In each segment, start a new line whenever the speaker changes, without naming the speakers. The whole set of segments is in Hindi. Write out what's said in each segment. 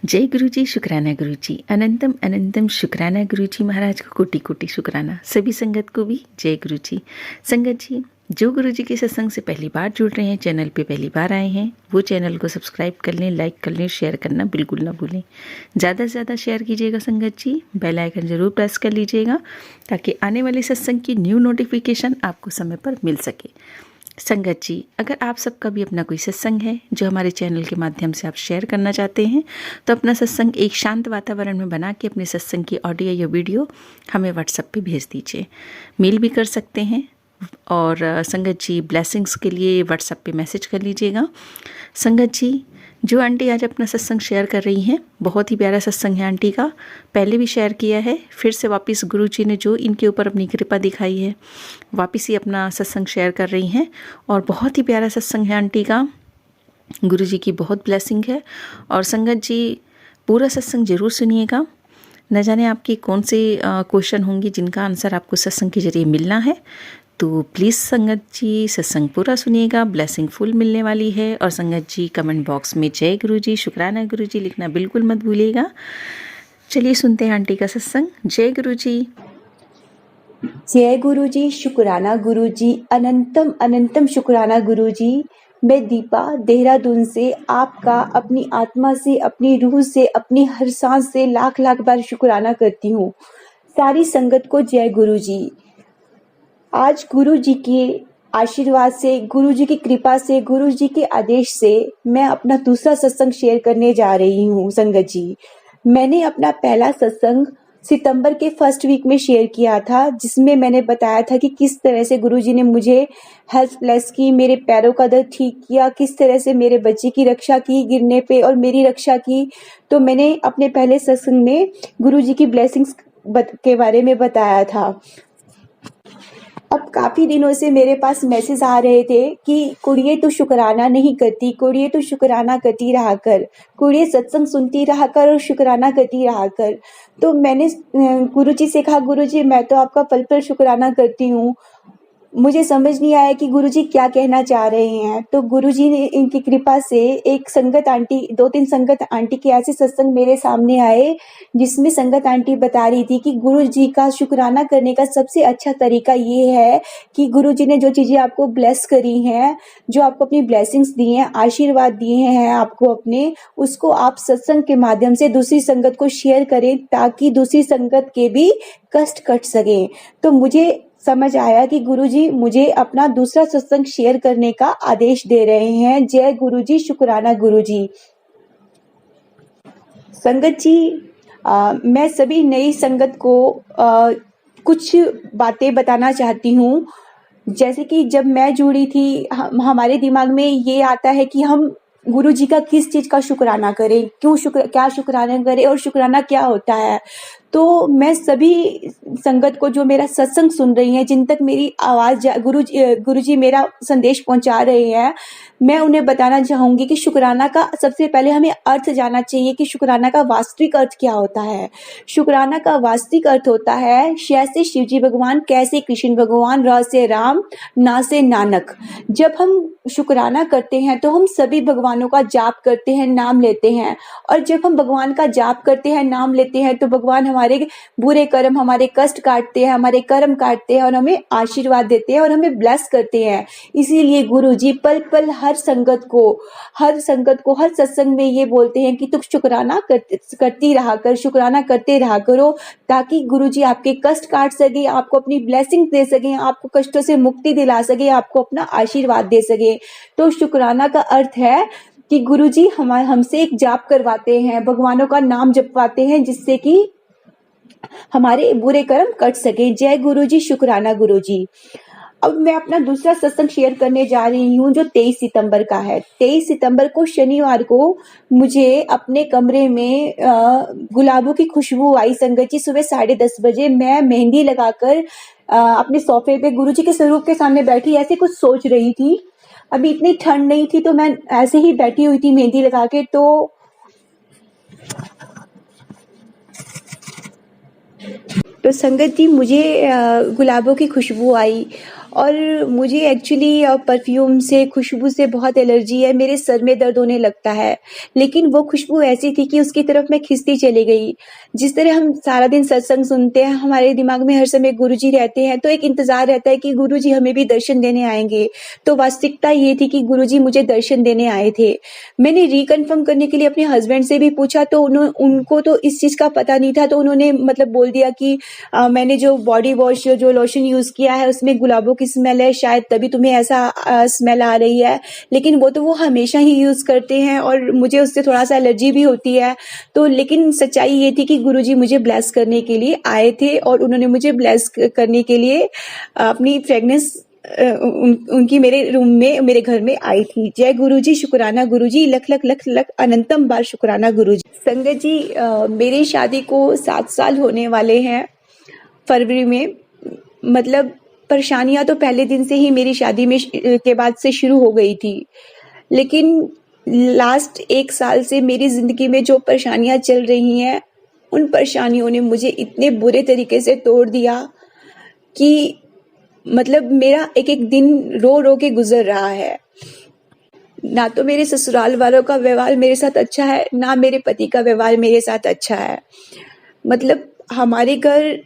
जय गुरु जी, शुक्राना गुरु जी, अनंतम अनंतम शुक्राना गुरु जी महाराज को, कोटि कोटि शुक्राना। सभी संगत को भी जय गुरु जी। संगत जी, जो गुरु जी के सत्संग से पहली बार जुड़ रहे हैं, चैनल पे पहली बार आए हैं, वो चैनल को सब्सक्राइब कर लें, लाइक कर लें, शेयर करना बिल्कुल ना भूलें। ज़्यादा से ज़्यादा शेयर कीजिएगा संगत जी, बेल आइकन ज़रूर प्रेस कर लीजिएगा ताकि आने वाले सत्संग की न्यू नोटिफिकेशन आपको समय पर मिल सके। संगत जी, अगर आप सबका भी अपना कोई सत्संग है जो हमारे चैनल के माध्यम से आप शेयर करना चाहते हैं तो अपना सत्संग एक शांत वातावरण में बना के अपने सत्संग की ऑडियो या वीडियो हमें व्हाट्सएप पे भेज दीजिए। मेल भी कर सकते हैं और संगत जी ब्लेसिंग्स के लिए व्हाट्सएप पे मैसेज कर लीजिएगा। संगत जी, जो आंटी आज अपना सत्संग शेयर कर रही हैं, बहुत ही प्यारा सत्संग है आंटी का, पहले भी शेयर किया है, फिर से वापस गुरु जी ने जो इनके ऊपर अपनी कृपा दिखाई है वापस ही अपना सत्संग शेयर कर रही हैं और बहुत ही प्यारा सत्संग है आंटी का। गुरु जी की बहुत ब्लेसिंग है और संगत जी पूरा सत्संग ज़रूर सुनिएगा। न जाने आपके कौन से क्वेश्चन होंगे जिनका आंसर आपको सत्संग के जरिए मिलना है, तो प्लीज़ संगत जी सत्संग पूरा सुनिएगा, ब्लेसिंग फुल मिलने वाली है। और संगत जी कमेंट बॉक्स में जय गुरु जी, शुक्राना गुरु जी लिखना बिल्कुल मत भूलिएगा। चलिए सुनते हैं आंटी का सत्संग। जय गुरु जी।
जय गुरु जी, शुक्राना गुरु जी, अनंतम अनंतम शुक्राना गुरु जी। मैं दीपा देहरादून से आपका अपनी आत्मा से, अपनी रूह से, अपनी हर सांस से लाख लाख बार शुक्राना करती हूँ। सारी संगत को जय गुरु जी। आज गुरु जी के आशीर्वाद से, गुरु जी की कृपा से, गुरु जी के आदेश से मैं अपना दूसरा सत्संग शेयर करने जा रही हूँ। संगत जी, मैंने अपना पहला सत्संग सितंबर के फर्स्ट वीक में शेयर किया था, जिसमें मैंने बताया था कि किस तरह से गुरु जी ने मुझे हेल्थ प्लस की, मेरे पैरों का दर्द ठीक किया, किस तरह से मेरे बच्चे की रक्षा की गिरने पे और मेरी रक्षा की। तो मैंने अपने पहले सत्संग में गुरु जी की ब्लेसिंग्स के बारे में बताया था। अब काफी दिनों से मेरे पास मैसेज आ रहे थे कि कुड़िए तू शुक्राना नहीं करती, कुड़िए तू शुक्राना करती रहा कर, कुड़िए सत्संग सुनती रहा कर और शुक्राना करती रहा कर। तो मैंने गुरुजी से कहा, गुरुजी मैं तो आपका पल पल शुक्राना करती हूँ, मुझे समझ नहीं आया कि गुरुजी क्या कहना चाह रहे हैं। तो गुरुजी ने इनकी कृपा से एक संगत आंटी, 2-3 संगत आंटी के ऐसे सत्संग मेरे सामने आए जिसमें संगत आंटी बता रही थी कि गुरुजी का शुक्राना करने का सबसे अच्छा तरीका ये है कि गुरुजी ने जो चीजें आपको ब्लेस करी हैं, जो आपको अपनी ब्लेसिंग्स दी हैं, आशीर्वाद दिए हैं आपको अपने, उसको आप सत्संग के माध्यम से दूसरी संगत को शेयर करें ताकि दूसरी संगत के भी कष्ट कट सके। तो मुझे समझ आया कि गुरुजी मुझे अपना दूसरा सत्संग शेयर करने का आदेश दे रहे हैं। जय गुरुजी, शुक्राना गुरुजी। संगत जी, मैं सभी नई संगत को कुछ बातें बताना चाहती हूँ। जैसे कि जब मैं जुड़ी थी, हमारे दिमाग में ये आता है कि हम गुरु जी का किस चीज का शुक्राना करें, क्या शुक्राना करें और शुक्राना क्या होता है। तो मैं सभी संगत को जो मेरा सत्संग सुन रही हैं, जिन तक मेरी आवाज गुरु जी मेरा संदेश पहुंचा रहे हैं, मैं उन्हें बताना चाहूंगी कि शुक्राना का सबसे पहले हमें अर्थ जानना चाहिए कि शुक्राना का वास्तविक अर्थ क्या होता है। शुक्राना का वास्तविक अर्थ होता है श से शिवजी भगवान, कैसे कृष्ण भगवान, र से राम, ना से नानक। जब हम शुक्राना करते हैं तो हम सभी भगवानों का जाप करते हैं, नाम लेते हैं, और जब हम भगवान का जाप करते हैं, नाम लेते हैं, तो भगवान हमारे बुरे कर्म, हमारे कष्ट काटते हैं, हमारे कर्म काटते हैं और हमें आशीर्वाद देते हैं और हमें ब्लेस करते हैं। इसीलिए गुरु जी पल पल हर संगत को हर सत्संग में ये बोलते हैं कि तुम शुक्राना करती रहा कर, शुक्राना करते रहा करो, ताकि गुरु जी आपके कष्ट काट सके, आपको अपनी ब्लेसिंग दे सके, आपको कष्टों से मुक्ति दिला सके, आपको अपना आशीर्वाद दे सके। तो शुक्राना का अर्थ है कि गुरुजी हमसे एक जाप करवाते हैं, भगवानों का नाम जपवाते हैं, जिससे कि हमारे बुरे कर्म कट सके। जय गुरुजी, शुक्राना गुरुजी। अब मैं अपना दूसरा सत्संग शेयर करने जा रही हूँ जो 23 सितंबर का है। 23 सितंबर को शनिवार को मुझे अपने कमरे में गुलाबों की खुशबू आई। संगत जी, सुबह 10:30 बजे मैं मेहंदी लगाकर अपने सोफे पे गुरुजी के स्वरूप के सामने बैठी ऐसे कुछ सोच रही थी। अभी इतनी ठंड नहीं थी तो मैं ऐसे ही बैठी हुई थी मेहंदी लगा के। तो संगत जी, मुझे गुलाबों की खुशबू आई और मुझे एक्चुअली परफ्यूम से, खुशबू से बहुत एलर्जी है, मेरे सर में दर्द होने लगता है। लेकिन वो खुशबू ऐसी थी कि उसकी तरफ मैं खिंचती चली गई। जिस तरह हम सारा दिन सत्संग सुनते हैं, हमारे दिमाग में हर समय गुरुजी रहते हैं, तो एक इंतज़ार रहता है कि गुरुजी हमें भी दर्शन देने आएँगे। तो वास्तविकता ये थी कि गुरुजी मुझे दर्शन देने आए थे। मैंने रिकन्फर्म करने के लिए अपने हस्बैंड से भी पूछा, तो उनको तो इस चीज़ का पता नहीं था, तो उन्होंने मतलब बोल दिया कि मैंने जो बॉडी वॉश, जो लोशन यूज़ किया है उसमें गुलाबों की स्मेल है, शायद तभी तुम्हें ऐसा स्मेल आ रही है। लेकिन वो हमेशा ही यूज़ करते हैं और मुझे उससे थोड़ा-सा एलर्जी भी होती है। तो लेकिन सच्चाई ये थी कि गुरुजी मुझे ब्लेस करने के लिए आए थे और उन्होंने मुझे ब्लेस करने के लिए अपनी फ्रेग्रेंस उनकी मेरे रूम में, मेरे घर में आई थी। जय गुरुजी, शुक्राना गुरुजी, लख लख लख लख अनंतम बार शुक्राना गुरुजी। संगत जी, मेरी शादी को 7 साल होने वाले हैं फरवरी में। मतलब परेशानियां तो पहले दिन से ही मेरी शादी में के बाद से शुरू हो गई थी, लेकिन लास्ट 1 साल से मेरी जिंदगी में जो परेशानियां चल रही हैं, उन परेशानियों ने मुझे इतने बुरे तरीके से तोड़ दिया कि मतलब मेरा एक एक दिन रो रो के गुजर रहा है। ना तो मेरे ससुराल वालों का व्यवहार मेरे साथ अच्छा है, ना मेरे पति का व्यवहार मेरे साथ अच्छा है। मतलब हमारे घर,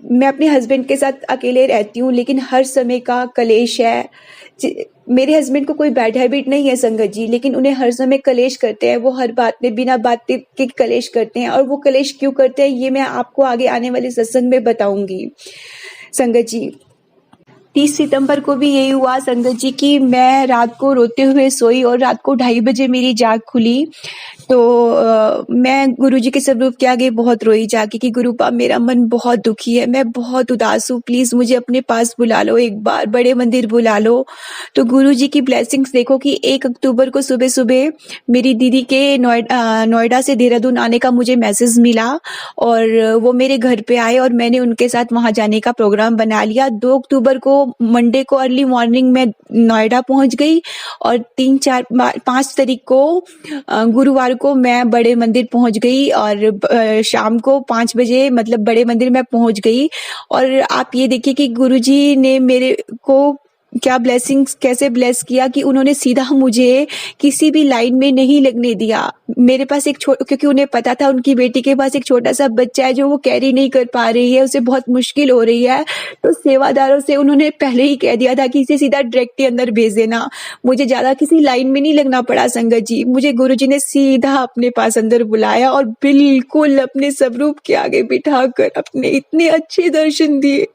मैं अपने हस्बैंड के साथ अकेले रहती हूँ, लेकिन हर समय का कलेश है। मेरे हस्बैंड को कोई बैड हैबिट नहीं है संगत जी, लेकिन उन्हें हर समय कलेश करते हैं। वो हर बात में बिना बात के कलेश करते हैं, और वो कलेश क्यों करते हैं ये मैं आपको आगे आने वाले सत्संग में बताऊंगी संगत जी। 30 सितंबर को भी यही हुआ संगत जी कि मैं रात को रोते हुए सोई और रात को 2:30 बजे मेरी जाग खुली। तो मैं गुरुजी के स्वरूप के आगे बहुत रोई जाके कि गुरुपा, मेरा मन बहुत दुखी है, मैं बहुत उदास हूँ, प्लीज़ मुझे अपने पास बुला लो, एक बार बड़े मंदिर बुला लो। तो गुरुजी की ब्लेसिंग्स देखो कि 1 अक्टूबर को सुबह सुबह मेरी दीदी के नोएडा से देहरादून आने का मुझे मैसेज मिला और वो मेरे घर पे आए और मैंने उनके साथ वहाँ जाने का प्रोग्राम बना लिया। 2 अक्टूबर को मंडे को अर्ली मॉर्निंग में नोएडा पहुँच गई और 3, 4, 5 तारीख को गुरुवार को मैं बड़े मंदिर पहुंच गई और शाम को 5 बजे मतलब बड़े मंदिर में पहुंच गई। और आप ये देखिए कि गुरुजी ने मेरे को क्या ब्लेसिंग्स, कैसे ब्लेस किया कि उन्होंने सीधा मुझे किसी भी लाइन में नहीं लगने दिया। मेरे पास क्योंकि उन्हें पता था उनकी बेटी के पास एक छोटा सा बच्चा है जो वो कैरी नहीं कर पा रही है, उसे बहुत मुश्किल हो रही है। तो सेवादारों से उन्होंने पहले ही कह दिया था कि इसे सीधा डायरेक्टली अंदर भेज देना। मुझे ज्यादा किसी लाइन में नहीं लगना पड़ा संगत जी। मुझे गुरुजी ने सीधा अपने पास अंदर बुलाया और बिल्कुल अपने स्वरूप के आगे बिठाकर अपने इतने अच्छे दर्शन दिए।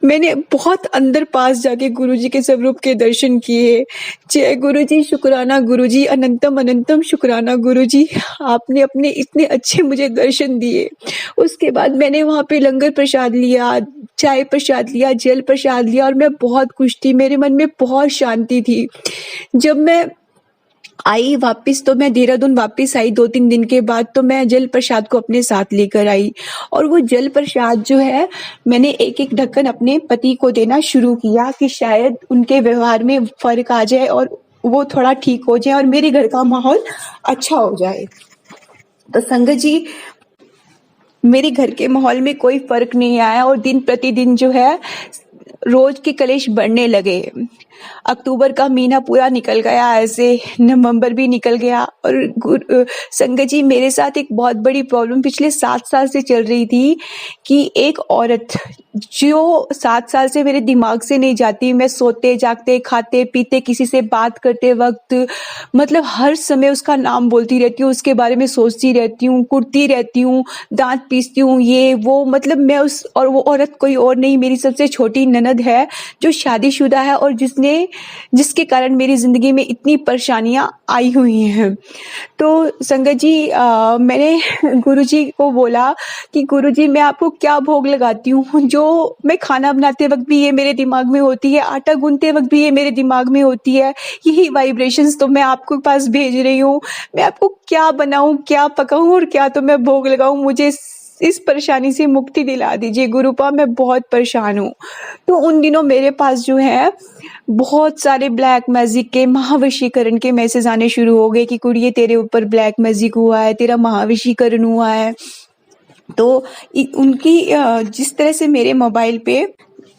मैंने बहुत अंदर पास जाके गुरुजी के स्वरूप के दर्शन किए। जय गुरुजी, शुक्राना गुरुजी, अनंतम अनंतम शुक्राना गुरुजी, आपने अपने इतने अच्छे मुझे दर्शन दिए। उसके बाद मैंने वहाँ पे लंगर प्रसाद लिया, चाय प्रसाद लिया, जल प्रसाद लिया और मैं बहुत खुश थी। मेरे मन में बहुत शांति थी। जब मैं आई वापस, तो मैं देहरादून वापस आई 2-3 दिन के बाद, तो मैं जल प्रसाद को अपने साथ लेकर आई और वो जल प्रसाद जो है मैंने एक एक ढक्कन अपने पति को देना शुरू किया कि शायद उनके व्यवहार में फर्क आ जाए और वो थोड़ा ठीक हो जाए और मेरे घर का माहौल अच्छा हो जाए। तो संगत जी, मेरे घर के माहौल में कोई फर्क नहीं आया और दिन प्रतिदिन जो है रोज के कलेश बढ़ने लगे। अक्टूबर का महीना पूरा निकल गया, ऐसे नवंबर भी निकल गया और संगत जी, मेरे साथ एक बहुत बड़ी प्रॉब्लम पिछले 7 साल से चल रही थी कि एक औरत जो 7 साल से मेरे दिमाग से नहीं जाती। मैं सोते जागते, खाते पीते, किसी से बात करते वक्त मतलब हर समय उसका नाम बोलती रहती हूँ, उसके बारे में सोचती रहती हूँ, कुटती रहती हूँ, दांत पीसती हूँ, ये वो। मतलब मैं और वो औरत कोई और नहीं, मेरी सबसे छोटी ननद है जो शादीशुदा है और जिसके कारण मेरी जिंदगी में इतनी परेशानियां आई हुई हैं। तो संगत जी, मैंने गुरुजी को बोला कि गुरुजी, मैं आपको क्या भोग लगाती हूँ, जो मैं खाना बनाते वक्त भी ये मेरे दिमाग में होती है, आटा गूंथते वक्त भी ये मेरे दिमाग में होती है, यही वाइब्रेशंस तो मैं आपको पास भेज रही हूँ। मैं आपको क्या बनाऊं, क्या पकाऊं और क्या तो मैं भोग लगाऊं, मुझे इस परेशानी से मुक्ति दिला दीजिए गुरुपा, मैं बहुत परेशान हूँ। तो उन दिनों मेरे पास जो है बहुत सारे ब्लैक मैजिक के, महावशीकरण के मैसेज आने शुरू हो गए कि कुड़िए तेरे ऊपर ब्लैक मैजिक हुआ है, तेरा महावशीकरण हुआ है। तो उनकी जिस तरह से मेरे मोबाइल पे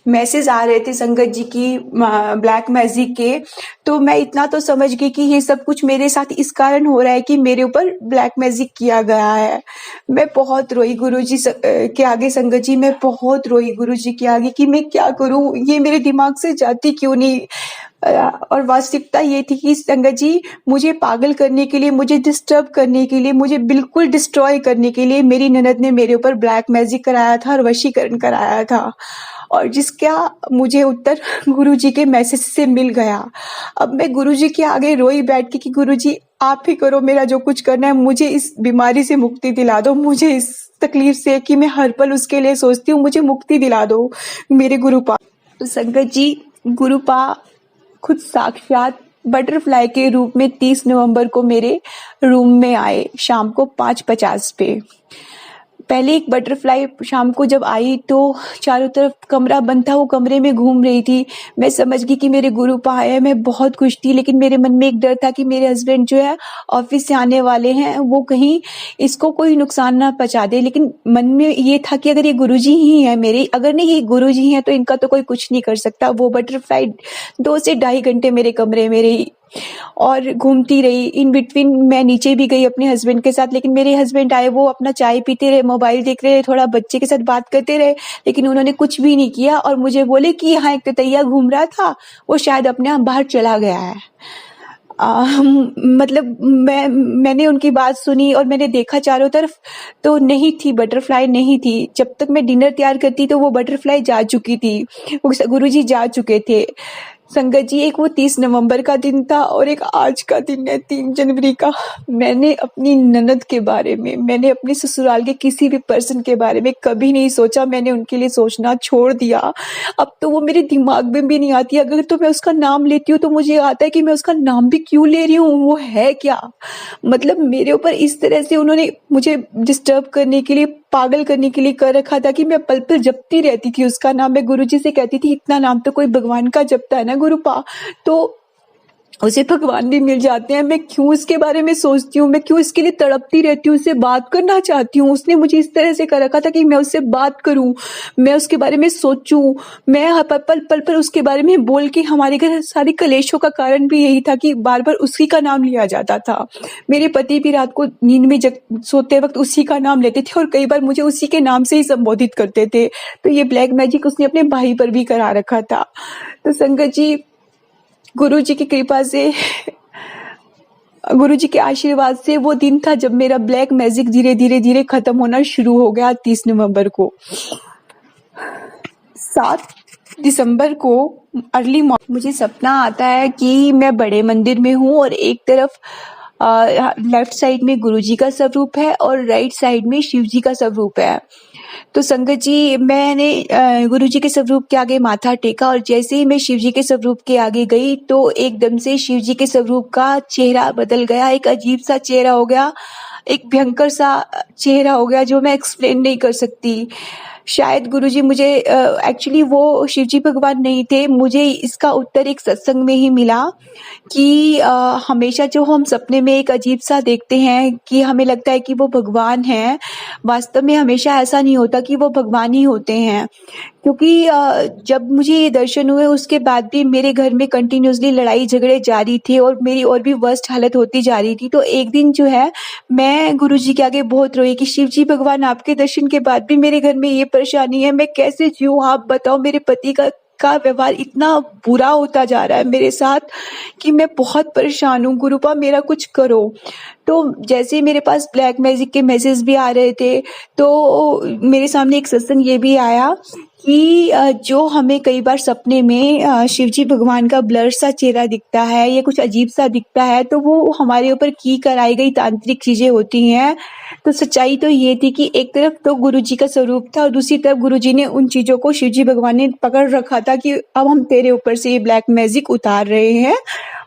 मैसेज आ रहे थे संगत जी की ब्लैक मैजिक के, तो मैं इतना तो समझ गई कि ये सब कुछ मेरे साथ इस कारण हो रहा है कि मेरे ऊपर ब्लैक मैजिक किया गया है। मैं बहुत रोई गुरुजी के आगे संगत जी, मैं बहुत रोई गुरुजी के आगे कि मैं क्या करूं, ये मेरे दिमाग से जाती क्यों नहीं। और वास्तविकता ये थी कि संगत जी मुझे पागल करने के लिए, मुझे डिस्टर्ब करने के लिए, मुझे बिल्कुल डिस्ट्रॉय करने के लिए मेरी ननद ने मेरे ऊपर ब्लैक मैजिक कराया था और वशीकरण कराया था, और जिसका मुझे उत्तर गुरुजी के मैसेज से मिल गया। अब मैं गुरुजी के आगे रोई बैठ के कि गुरुजी आप ही करो, मेरा जो कुछ करना है, मुझे इस बीमारी से मुक्ति दिला दो, मुझे इस तकलीफ से कि मैं हर पल उसके लिए सोचती हूँ, मुझे मुक्ति दिला दो मेरे गुरुपा। तो संगत जी गुरुपा खुद साक्षात बटरफ्लाई के रूप में 30 नवंबर को मेरे रूम में आए शाम को 5:50 पे। पहले एक बटरफ्लाई शाम को जब आई तो चारों तरफ कमरा बंद था, वो कमरे में घूम रही थी। मैं समझ गई कि मेरे गुरुपा आए हैं, मैं बहुत खुश थी, लेकिन मेरे मन में एक डर था कि मेरे हस्बैंड जो है ऑफिस से आने वाले हैं, वो कहीं इसको कोई नुकसान ना पहुंचा दे। लेकिन मन में ये था कि अगर ये गुरुजी ही है मेरे, अगर नहीं ये गुरुजी हैं तो इनका तो कोई कुछ नहीं कर सकता। वो बटरफ्लाई 2 से ढाई घंटे मेरे कमरे में रही और घूमती रही। इन बिटवीन मैं नीचे भी गई अपने हस्बैंड के साथ, लेकिन मेरे हस्बैंड आए, वो अपना चाय पीते रहे, मोबाइल देख रहे, थोड़ा बच्चे के साथ बात करते रहे, लेकिन उन्होंने कुछ भी नहीं किया। और मुझे बोले कि यहाँ एक ततैया घूम रहा था, वो शायद अपने आप बाहर चला गया है। मतलब मैंने उनकी बात सुनी और मैंने देखा चारों तरफ, तो नहीं थी, बटरफ्लाई नहीं थी। जब तक मैं डिनर तैयार करती तो वो बटरफ्लाई जा चुकी थी, वो गुरुजी जा चुके थे। संगत जी एक वो 30 नवंबर का दिन था और एक आज का दिन है 3 जनवरी का। मैंने अपनी ननद के बारे में, मैंने अपने ससुराल के किसी भी पर्सन के बारे में कभी नहीं सोचा, मैंने उनके लिए सोचना छोड़ दिया। अब तो वो मेरे दिमाग में भी नहीं आती, अगर तो मैं उसका नाम लेती हूँ तो मुझे आता है कि मैं उसका नाम भी क्यों ले रही हूँ, वो है क्या। मतलब मेरे ऊपर इस तरह से उन्होंने मुझे डिस्टर्ब करने के लिए, पागल करने के लिए कर रखा था कि मैं पल पल जपती रहती थी उसका नाम। मैं गुरुजी से कहती थी इतना नाम तो कोई भगवान का जपता है ना गुरुपा, तो उसे भगवान भी मिल जाते हैं। मैं क्यों इसके बारे में सोचती हूँ, मैं क्यों इसके लिए तड़पती रहती हूँ, उससे बात करना चाहती हूँ। उसने मुझे इस तरह से कर रखा था कि मैं उससे बात करूँ, मैं उसके बारे में सोचूं, मैं हर पल पल पर उसके बारे में बोल के, हमारे घर सारी कलेशों का कारण भी यही था कि बार बार उसी का नाम लिया जाता था। मेरे पति भी रात को नींद में सोते वक्त उसी का नाम लेते थे और कई बार मुझे उसी के नाम से ही संबोधित करते थे। तो ये ब्लैक मैजिक उसने अपने भाई पर भी करा रखा था। तो संगत जी गुरु जी की कृपा से, गुरु जी के आशीर्वाद से वो दिन था जब मेरा ब्लैक मैजिक धीरे धीरे धीरे खत्म होना शुरू हो गया। 30 नवंबर को 7 दिसंबर को अर्ली मॉर्निंग मुझे सपना आता है कि मैं बड़े मंदिर में हूँ और एक तरफ लेफ्ट साइड में गुरु जी का स्वरूप है और राइट साइड में शिव जी का स्वरूप है। तो संगत जी मैंने गुरु जी के स्वरूप के आगे माथा टेका और जैसे ही मैं शिव जी के स्वरूप के आगे गई तो एकदम से शिव जी के स्वरूप का चेहरा बदल गया, एक अजीब सा चेहरा हो गया, एक भयंकर सा चेहरा हो गया जो मैं एक्सप्लेन नहीं कर सकती। शायद गुरुजी मुझे एक्चुअली वो शिवजी भगवान नहीं थे, मुझे इसका उत्तर एक सत्संग में ही मिला कि हमेशा जो हम सपने में एक अजीब सा देखते हैं कि हमें लगता है कि वो भगवान हैं, वास्तव में हमेशा ऐसा नहीं होता कि वो भगवान ही होते हैं। क्योंकि जब मुझे ये दर्शन हुए उसके बाद भी मेरे घर में कंटिन्यूसली लड़ाई झगड़े जारी थे और मेरी और भी वर्स्ट हालत होती जा रही थी। तो एक दिन जो है मैं गुरुजी के आगे बहुत रोई कि शिव जी भगवान आपके दर्शन के बाद भी मेरे घर में ये परेशानी है, मैं कैसे जीऊँ, आप बताओ। मेरे पति का व्यवहार इतना बुरा होता जा रहा है मेरे साथ कि मैं बहुत परेशान हूँ, गुरुपा मेरा कुछ करो। तो जैसे ही मेरे पास ब्लैक मैजिक के मैसेज भी आ रहे थे तो मेरे सामने एक सत्संग ये भी आया कि जो हमें कई बार सपने में शिवजी भगवान का ब्लर सा चेहरा दिखता है या कुछ अजीब सा दिखता है तो वो हमारे ऊपर की कराई गई तांत्रिक चीजें होती हैं। तो सच्चाई तो ये थी कि एक तरफ तो गुरुजी का स्वरूप था और दूसरी तरफ गुरुजी ने उन चीजों को शिवजी भगवान ने पकड़ रखा था कि अब हम तेरे ऊपर से ये ब्लैक मैजिक उतार रहे हैं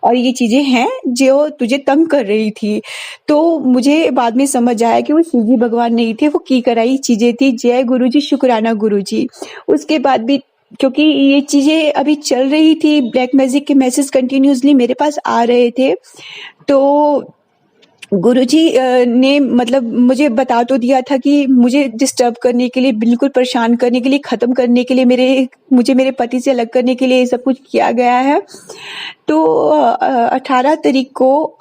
और ये चीजें हैं जो तुझे तंग कर रही थी। तो मुझे बाद में समझ आया कि वो शिवजी भगवान नहीं थे, वो की कराई चीजें थी। जय गुरुजी, शुक्राना गुरुजी। उसके बाद भी क्योंकि ये चीजें अभी चल रही थी, ब्लैक मैजिक के मैसेज कंटिन्यूसली मेरे पास आ रहे थे, तो गुरुजी ने मतलब मुझे बता तो दिया था कि मुझे डिस्टर्ब करने के लिए, बिल्कुल परेशान करने के लिए, ख़त्म करने के लिए, मुझे मेरे पति से अलग करने के लिए ये सब कुछ किया गया है। तो 18 तारीख को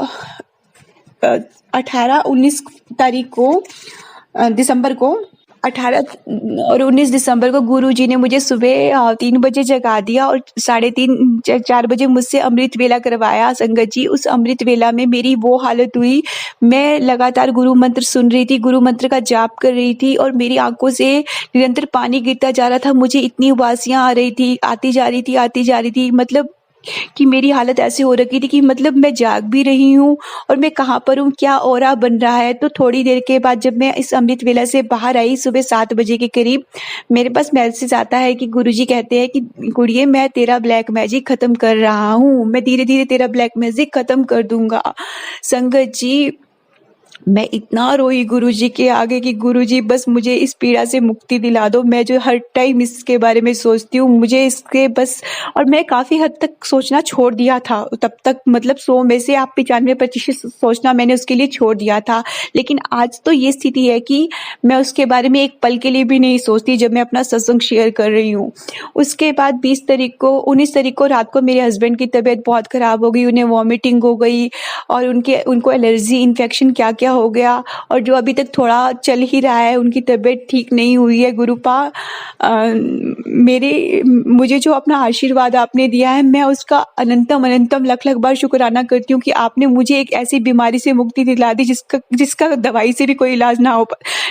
18-19 तारीख को दिसंबर को 18 और 19 दिसंबर को गुरुजी ने मुझे सुबह 3 बजे जगा दिया और 3:30-4 बजे मुझसे अमृत वेला करवाया। संगत जी, उस अमृत वेला में मेरी वो हालत हुई, मैं लगातार गुरु मंत्र सुन रही थी, गुरु मंत्र का जाप कर रही थी और मेरी आंखों से निरंतर पानी गिरता जा रहा था। मुझे इतनी उबासियाँ आ रही थी, आती जा रही थी, मतलब कि मेरी हालत ऐसी हो रखी थी कि मतलब मैं जाग भी रही हूँ और मैं कहाँ पर हूँ, क्या ऑरा बन रहा है। तो थोड़ी देर के बाद जब मैं इस अमृत वेला से बाहर आई सुबह 7 बजे के करीब, मेरे पास मैसेज आता है कि गुरुजी कहते हैं कि गुड़िए, मैं तेरा ब्लैक मैजिक खत्म कर रहा हूँ, मैं धीरे धीरे तेरा ब्लैक मैजिक खत्म कर दूंगा। संगत जी, मैं इतना रोई गुरुजी के आगे कि गुरुजी बस मुझे इस पीड़ा से मुक्ति दिला दो। मैं जो हर टाइम इसके बारे में सोचती हूँ, मुझे इसके बस, और मैं काफ़ी हद तक सोचना छोड़ दिया था तब तक, मतलब 100 में से आप 95% सोचना मैंने उसके लिए छोड़ दिया था। लेकिन आज तो ये स्थिति है कि मैं उसके बारे में एक पल के लिए भी नहीं सोचती जब मैं अपना सत्संग शेयर कर रही हूँ। उसके बाद 19 तारीख को रात को मेरे हस्बैंड की तबीयत बहुत ख़राब हो गई, उन्हें वॉमिटिंग हो गई और उनको एलर्जी इन्फेक्शन क्या क्या हो गया, और जो अभी तक थोड़ा चल ही रहा है, उनकी तबीयत ठीक नहीं हुई है। गुरुपा, मुझे जो अपना आशीर्वाद आपने दिया है, मैं उसका अनंतम लख बार शुक्राना करती हूँ कि आपने मुझे एक ऐसी बीमारी से मुक्ति दिला दी जिसका दवाई से भी कोई इलाज ना हो।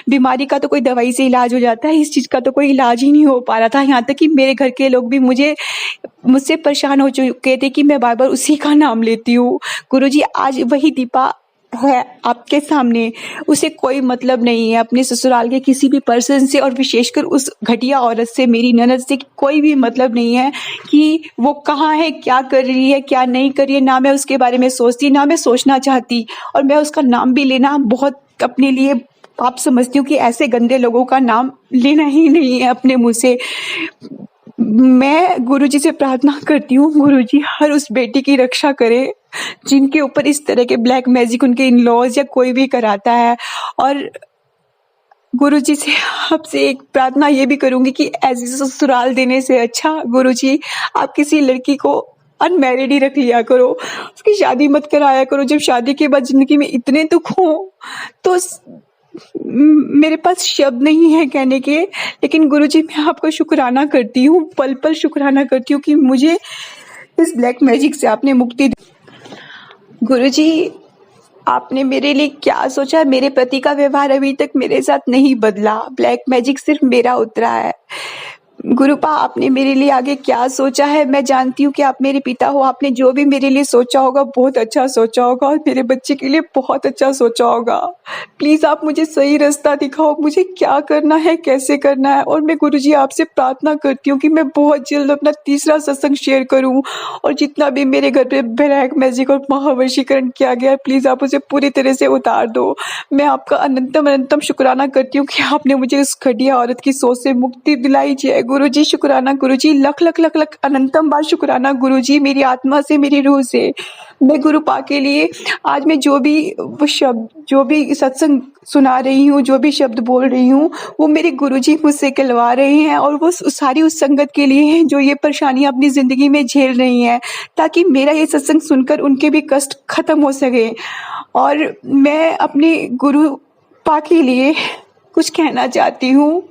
बीमारी का तो कोई दवाई से इलाज हो जाता है, इस चीज़ का तो कोई इलाज ही नहीं हो पा रहा था। यहाँ तक कि मेरे घर के लोग भी मुझसे परेशान हो चुके थे कि मैं बार बार उसी का नाम लेती हूँ। गुरुजी, आज वही दीपा है आपके सामने, उसे कोई मतलब नहीं है अपने ससुराल के किसी भी पर्सन से, और विशेषकर उस घटिया औरत से, मेरी ननद से कोई भी मतलब नहीं है कि वो कहाँ है, क्या कर रही है, क्या नहीं कर रही है। ना मैं उसके बारे में सोचती, ना मैं सोचना चाहती, और मैं उसका नाम भी लेना बहुत अपने लिए पाप समझती हूँ कि ऐसे गंदे लोगों का नाम लेना ही नहीं है अपने मुंह से। मैं गुरुजी से प्रार्थना करती हूँ, गुरुजी हर उस बेटी की रक्षा करे जिनके ऊपर इस तरह के ब्लैक मैजिक उनके इन लॉज या कोई भी कराता है। और गुरुजी से आपसे एक प्रार्थना ये भी करूंगी कि ऐसे ससुराल देने से अच्छा गुरुजी आप किसी लड़की को अनमैरिड ही रख लिया करो, उसकी शादी मत कराया करो। जब शादी के बाद जिंदगी में इतने दुख हो तो मेरे पास शब्द नहीं है कहने के, लेकिन गुरुजी मैं आपका शुक्राना करती हूँ, पल पल शुक्राना करती हूँ कि मुझे इस ब्लैक मैजिक से आपने मुक्ति दी। गुरुजी, आपने मेरे लिए क्या सोचा? मेरे पति का व्यवहार अभी तक मेरे साथ नहीं बदला, ब्लैक मैजिक सिर्फ मेरा उतरा है। गुरुपा, आपने मेरे लिए आगे क्या सोचा है? मैं जानती हूँ कि आप मेरे पिता हो, आपने जो भी मेरे लिए सोचा होगा बहुत अच्छा सोचा होगा और मेरे बच्चे के लिए बहुत अच्छा सोचा होगा। प्लीज़ आप मुझे सही रास्ता दिखाओ, मुझे क्या करना है, कैसे करना है। और मैं गुरुजी आपसे प्रार्थना करती हूँ कि मैं बहुत जल्द अपना तीसरा सत्संग शेयर करूँ, और जितना भी मेरे घर पे ब्लैक मैजिक और महावशीकरण किया गया है, प्लीज़ आप उसे पूरी तरह से उतार दो। मैं आपका अनंतम शुक्राना करती हूँ कि आपने मुझे उस घटिया औरत की सोच से मुक्ति दिलाई। जय गुरुजी, शुक्राना गुरुजी, लख अनंतम बार शुक्राना गुरुजी, मेरी आत्मा से, मेरी रूह से। मैं गुरुपा के लिए आज मैं जो भी सत्संग सुना रही हूँ, जो भी शब्द बोल रही हूँ, वो मेरे गुरुजी मुझसे कहलवा रहे हैं, और वो सारी उस संगत के लिए हैं जो ये परेशानियां अपनी जिंदगी में झेल रही हैं, ताकि मेरा ये सत्संग सुनकर उनके भी कष्ट खत्म हो सके। और मैं अपने गुरुपा के लिए कुछ कहना चाहती हूँ।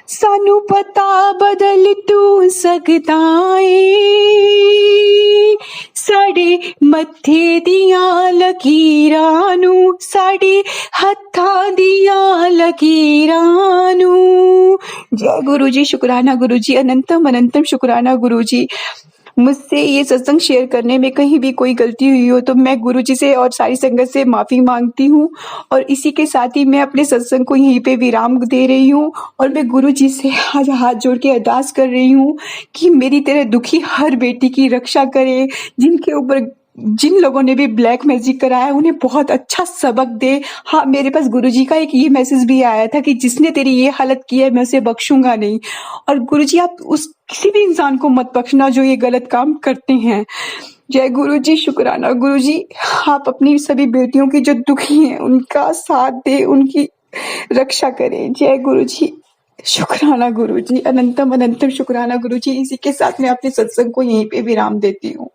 सानू पता बदल तू सकदा ए, साडे मत्थे दियां लकीरां नू, साडे हत्थां दियां लकीरां नू। जय गुरुजी, शुक्राना गुरुजी, अनंतम शुक्राना गुरुजी। मुझसे ये सत्संग शेयर करने में कहीं भी कोई गलती हुई हो तो मैं गुरुजी से और सारी संगत से माफ़ी मांगती हूँ, और इसी के साथ ही मैं अपने सत्संग को यहीं पे विराम दे रही हूँ। और मैं गुरुजी से आज हाथ जोड़ के अरदास कर रही हूँ कि मेरी तरह दुखी हर बेटी की रक्षा करे, जिन लोगों ने भी ब्लैक मैजिक कराया उन्हें बहुत अच्छा सबक दे। हाँ, मेरे पास गुरुजी का एक ये मैसेज भी आया था कि जिसने तेरी ये हालत की है मैं उसे बख्शूंगा नहीं। और गुरुजी, आप उस किसी भी इंसान को मत बख्शना जो ये गलत काम करते हैं। जय गुरु जी, शुक्राना गुरु जी, आप अपनी सभी बेटियों की जो दुखी हैं उनका साथ दें, उनकी रक्षा करें। जय गुरु जी, शुक्राना गुरु जी, अनंतम अनंतम शुक्राना गुरु जी। इसी के साथ मैं अपने सत्संग को यहीं पे विराम देती हूँ।